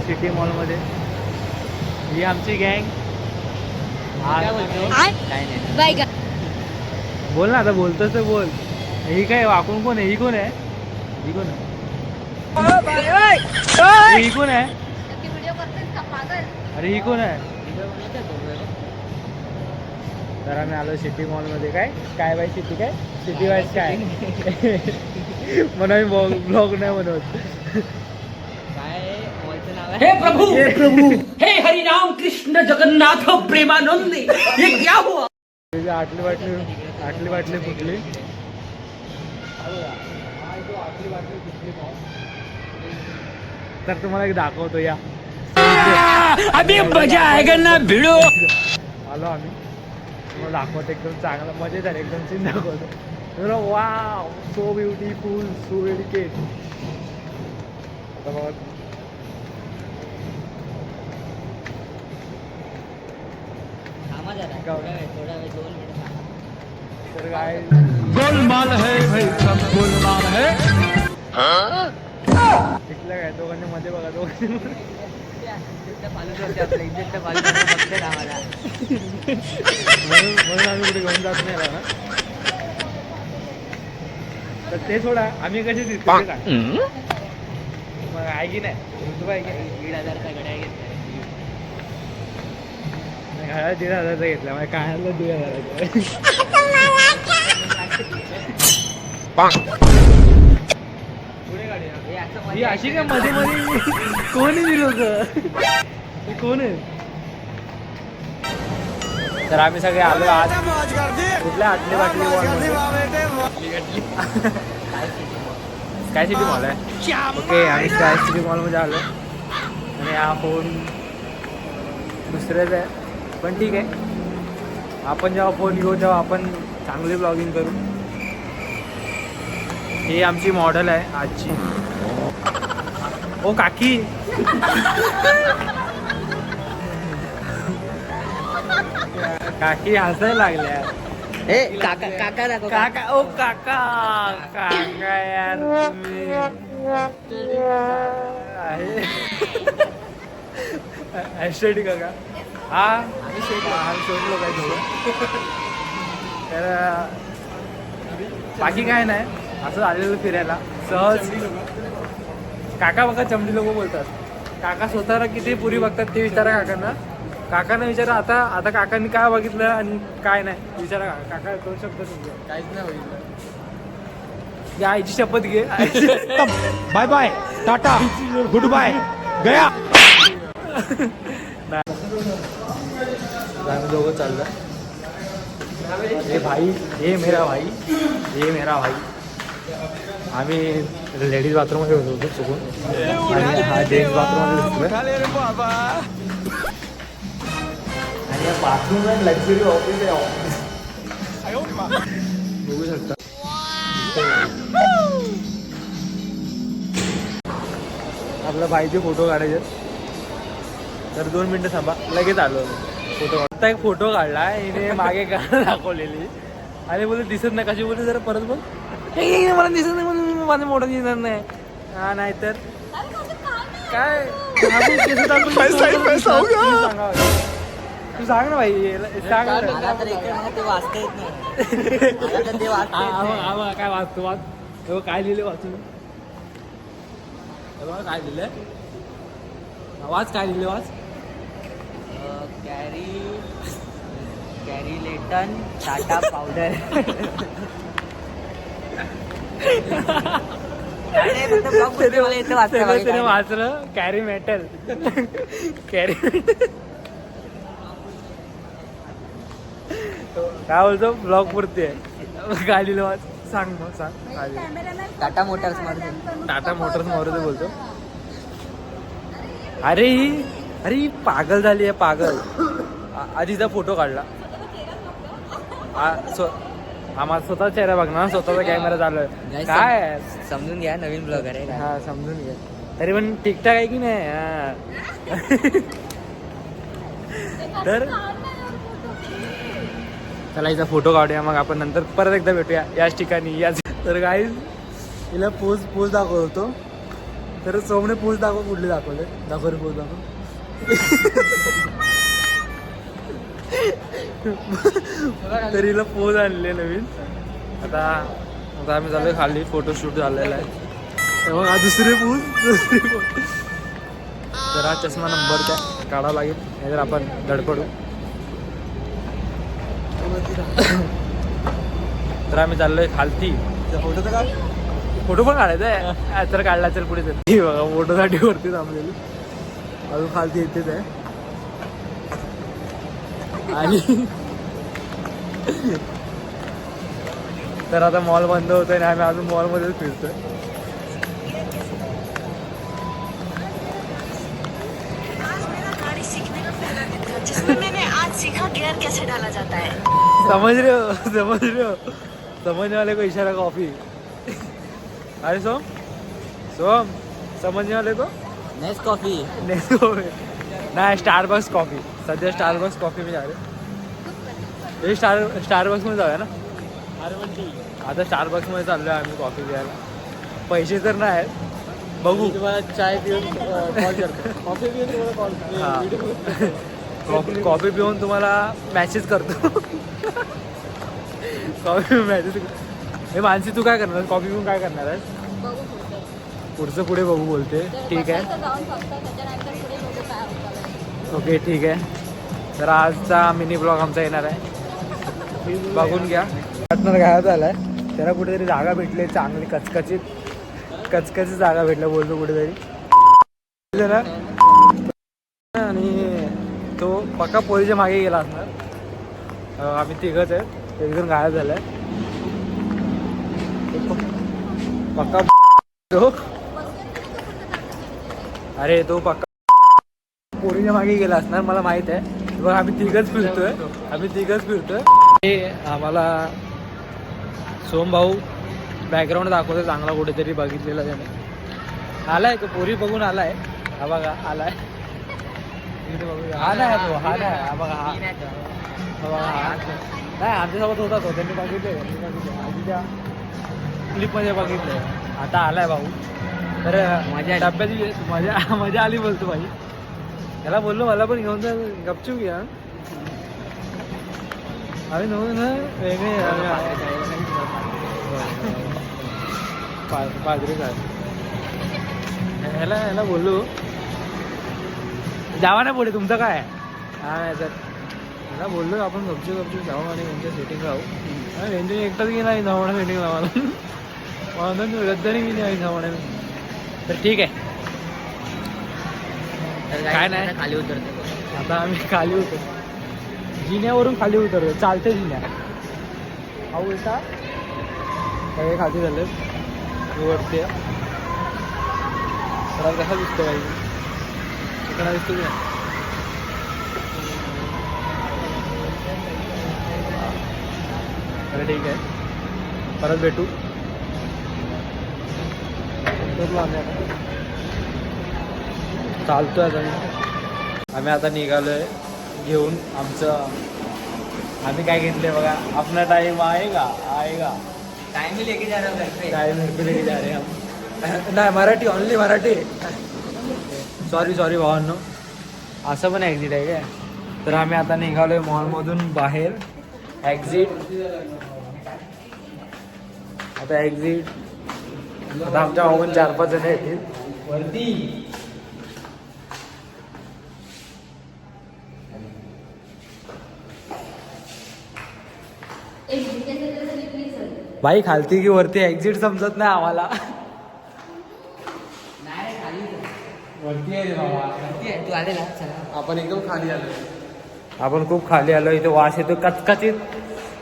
City मॉलमध्ये. ही आमची गँग. बाय का बोल ना आता, बोलतोस तर बोल. ही काय वाकून कोण आहे? ही कोण आहे? ही कोण आहे? ही कोण आहे? व्हिडिओ करतेस का पागल? अरे ही कोण आहे? तर आम्ही आलो सिटी मॉलमध्ये. काय बाई सिटी काय सिटी वाईज काय म्हणून आम्ही ब्लॉग नाही बनवत. हे प्रभु हे हरि राम कृष्ण जगन्नाथ प्रेमानंद ये क्या हुआ? आटली बाटली फुटली. तर तुम्हाला एक दाखवतो या. अभी मजा आएगा ना भिड़ो. आलो आम्ही, तुम्हाला दाखवतो. एकदम चांगला मजेत आहे, एकदम सीन दाखवतो. Wow, so beautiful, so dedicate. आता बघा तर काय गोलमाल है भाई, सब गोलमाल है. इथलं काय दोघांनी मध्ये बघा, दोघांनी म्हणून आम्ही कुठे घेऊन जात नाही ना. तर ते सोडा, आम्ही कशी दिसतो मग आहे की नाही? तू आहे की 1,500चा घड्याळ घेतला, घड्याळ 1,500चा घेतला. माझ्या कानाला 2,000चा. ही अशी काय मध्ये कोणी दिलं होतं? कोण आहे? तर आम्ही सगळे आलो आज कुठल्या आटली बाटली स्काय सिटी मॉल आहे. ओके, आम्ही स्काय सिटी मॉलमध्ये आलो आणि हा फोन दुसऱ्याच आहे, पण ठीक आहे. आपण जेव्हा फोन घेऊ तेव्हा आपण चांगली ब्लॉगिंग करू. ही आमची मॉडेल आहे आजची. ओ काकी, काकी हसायला लागल्या. काका दाखव. काका, ओ काका, काका यार तुम्ही ॲस्टेटिक काका. हा शोधलो काय थोडं. तर बाकी काय नाही, असं आलेलं फिरायला सहज. काका बघा, चमडी लोक बोलतात. काका स्वतःला किती पुरी बघतात ते विचारा काकांना. काकांना विचारा आता काकांनी काय बघितलं आणि काय नाही विचारा. काका 2 शब्द तुमचे. काहीच नाही बघितलं. या आईची शपथ घे. Bye bye, ta-ta, goodbye, गया. आम्ही दोघं चाललं. हे भाई, हे मेरा भाई, हे मेरा भाई. आम्ही लेडीज बाथरूममध्ये होतो चुकून, आणि हा जेंट्स बाथरूममध्ये होतो. आणि या बाथरूम आहे लक्झरी ऑफिस आहे. ऑफिस बघू शकता. आपल्या भाईचे फोटो काढायचे. तर 2 मिनटं थांबा, लगेच आलो फोटो. आता एक फोटो काढला हिने मागे दाखवलेली आणि बोलू दिसत नाही. कशी बोलू जरा परत बोल. मला दिसत नाही म्हणून माझं मोठं दिसणार नाही. हा नाही तर काय तू सांग ना भाई, सांग. काय वाचतो वाच, काय लिहिले वाचून. काय लिहिलंय वाच, काय लिहिले वाच. कॅरी लेटन टाटा पावडर. वाचलं कॅरी मेटल. कॅरी काय बोलतो, ब्लॉग पुरते काय लिहिलं वाच. सांग मग, सांग काय लिहिलं. टाटा मोटर्स टाटा मोटर्स मारुती बोलतो. अरे ही पागल झाली आहे, पागल. आधीचा फोटो काढला. आम्हाला स्वतः चेहरा बघणार, स्वतःचा कॅमेरा चालू आहे. काय समजून घ्या, नवीन ब्लॉगर आहे. हा समजून घ्या. तरी पण ठीकठाक आहे की नाही. तर चला हिचा फोटो काढूया, मग आपण नंतर परत एकदा भेटूया याच ठिकाणी. याच तर गाईज हिला पोज दाखवत होतो. तर सोमने पोच दाखव, कुठली दाखवले दाखव रे पोच दाखव. तर हिला पोज आणले नवीन. आता आम्ही झालोय खाली, फोटोशूट झालेला आहे. तेव्हा दुसरी पोज. तर हा चष्मा नंबर त्या काढावा लागेल, नाहीतर आपण धडपडू. तर आम्ही चाललोय खालती. फोटोचं काय, फोटो पण काढायचा आहे तर काढला. चल पुढे चल. बघा फोटोसाठी वरती थांबलेली, अजून खालती येतेच आहे. आणि तर आता मॉल बंद होतोय आणि आम्ही अजून मॉलमध्येच फिरतोय. जिसमें मैंने आज सीखा गियर कैसे डाला जाता है. समझ रहे हो, समझ रहे हो, समझने वाले को इशारा कॉफी. अरे सोम, सोम समझने वाले को नेस कॉफी. नाही स्टारबक्स कॉफी. सध्या स्टारबक्स कॉफी मी जा रहे. हे स्टारबक्स मध्ये जाऊया ना. आता स्टारबक्स मध्ये चाललोय आम्ही कॉफी घ्यायला. पैसे तर नाही आहेत, बघू. तुम्हाला चाय पिऊन कॉल करतो. कॉफी पिऊन तुम्हाला कॉल. कॉफी पिऊन तुम्हाला मॅसेज करतो. Coffee message. हे मानसी तू काय करणार, कॉफी पिऊन काय करणार आहे? बघू पुढचं. पुढचं पुढे बघू बोलते. ठीक आहे, बसायचं जाऊन फक्त, त्याच्यानंतर पुढे बघू काय होतं. ओके ठीक आहे. तर आजचा मिनी ब्लॉग आमचा येणार आहे, बघून घ्या. पार्टनर गायब झालाय, त्याला कुठेतरी जागा भेटली चांगली कचकचीत जागा भेटल्या बोलतो कुठेतरी ना. आणि तो पक्का पोरीच्या मागे गेला असणार. आम्ही तिघच आहेत, एक जण गायब झालाय पक्का. तो अरे तो पक्का पोरीच्या मागे गेला असणार, मला माहित आहे. बघ आम्ही तिघच फिरतोय. हे आम्हाला सोम भाऊ बॅकग्राऊंड दाखवतो चांगला कुठेतरी बघितलेला त्याने. आलाय तो, पोरी बघून आलाय. हा बघा आलाय, हा नाही तो, हा नाही. हा बघा हा बघा. नाही आमच्यासोबत होता तो, त्यांनी बघितले आधीच्या क्लिपमध्ये बघितले. आता आलाय भाऊ. तर माझ्या डब्याची मजा आली बोलतो भाई. त्याला बोललो मला पण घेऊन जा, गपचूप घ्या. अरे नो ना वेगळे पाजरे काय ह्याला बोललो जावा ना पुढे, तुमचं काय. हा नाही तर ह्याला बोललो आपण गपचूप जाऊ आणि यांच्या सेटिंग राहू. यांच्या एकटाच की नाही जाऊ सेटिंग लावायला. म्हणून रद्दनी की नाही जाऊ. तर ठीक आहे, काय नाही. खाली उतरते. आता आम्ही खाली उतरतो, जिन्यावरून खाली उतरतो, चालते जिन्या. हा उलटा सगळे खाली झाले वरती. तर कसा दिसतो बाई, चिकणा दिसतो की नाही. अरे ठीक आहे, परत भेटू. चालतोय आता आम्ही आता निघालोय घेऊन आमचं. आम्ही काय घेतलंय बघा, आपला टाइम आएगा. टाइम भी लेके जा रहा हूँ. टाइम लेके जा रहे हम. नाही मराठी, ओनली मराठी. सॉरी भावांनो, असं पण एक्झिट आहे काय. तर आम्ही आता निघालोय मॉलमधून बाहेर. एक्झिट आता आमच्या मागून 4-5 जण येतील वरती. बाई खालती की वरती एक्झिट समजत नाही आम्हाला. वरती आहे तू आले ना. आपण एकदम खाली आलो. आपण खूप खाली आलो. इथे वास येतो कचकचित.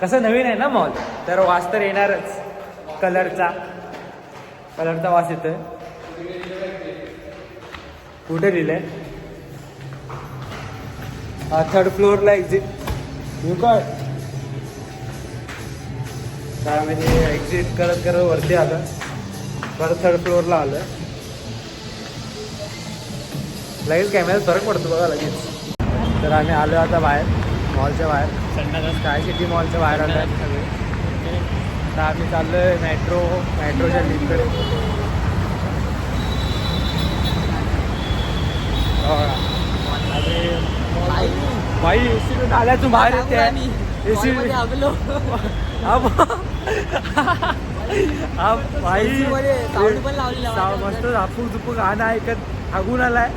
कसं नवीन आहे ना मॉल, तर वास तर येणारच. कलरचा वास येतोय. कुठे लिहिलंय? 3rd फ्लोअरला एक्झिट. येऊ काय? त्यामध्ये एक्झिट करत वरती आलं, परत 3rd फ्लोअरला आलं. लगेच कॅमेऱ्यात फरक पडतो बघा लगेच. तर आम्ही आलो आता बाहेर, मॉलच्या बाहेर. स्काय सिटी मॉलच्या बाहेर आलो आहे सगळे. तर आम्ही चाललो आहे मेट्रोच्या लिंककडे. भाई एसी नाल्यातून बाहेर येते एसी भाई मस्त झापूक झुपूक गाणं ऐकत हागून आलाय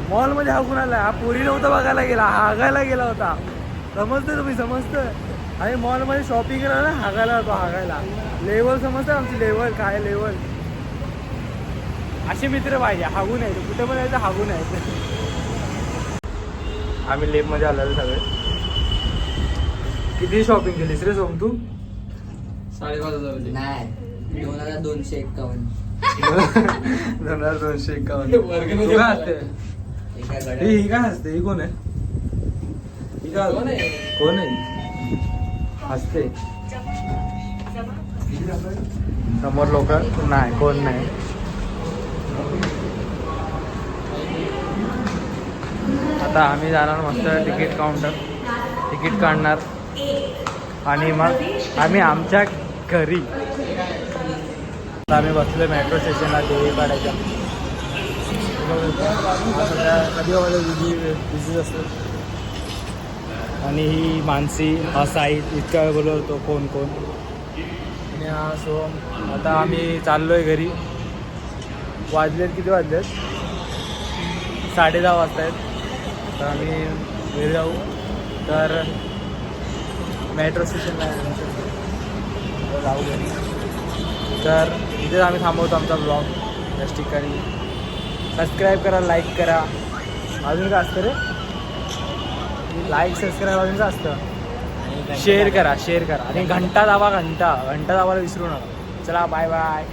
मॉलमध्ये हागून आलाय. हा पोरी नव्हता बघायला गेला, हागायला गेला होता. समजतं तुम्ही, समजतं. आणि मॉलमध्ये शॉपिंग केला ना, हागायला होतो, हागायला. लेवल समजतं आमची, लेवल काय लेवल. असे मित्र पाहिजे, हागून यायचं कुठे पण यायचं, हागून यायचं. आम्ही लेपमध्ये आलेलो सगळे. किती शॉपिंग केलीस रे सोम तू? 5,500 नाही 2,251 2,251. तू काय असते ही काय असते? ही कोण आहे? ही काय कोण आहे? हसते समोर लोक नाही, कोण नाही. आता आम्ही जाणार मस्त तिकीट काउंटर, तिकीट काढणार आणि मग आम्ही आमच्या घरी. आता आम्ही बसलो मेट्रो स्टेशनला ते काढायच्या. कधी बिझी असतो. आणि ही मानसी, हा साईद, इतका वेळ बोलत होतो कोण कोण. आणि हा सोम. आता आम्ही चाललो आहे घरी. वाजलेत किती वाजलेत? 10:30 वाजता आहेत. तर आम्ही घरी जाऊ. तर मेट्रो स्टेशनला जाऊ घरी. तर इथेच आम्ही थांबवतो आमचा ब्लॉग याच ठिकाणी. सबस्क्राईब करा, लाईक करा. अजून काय असतं रे? लाईक सबस्क्राईब अजून काय असतं? शेअर करा, शेअर करा. आणि घंटा दाबा, घंटा दाबायला विसरू नका. चला बाय बाय.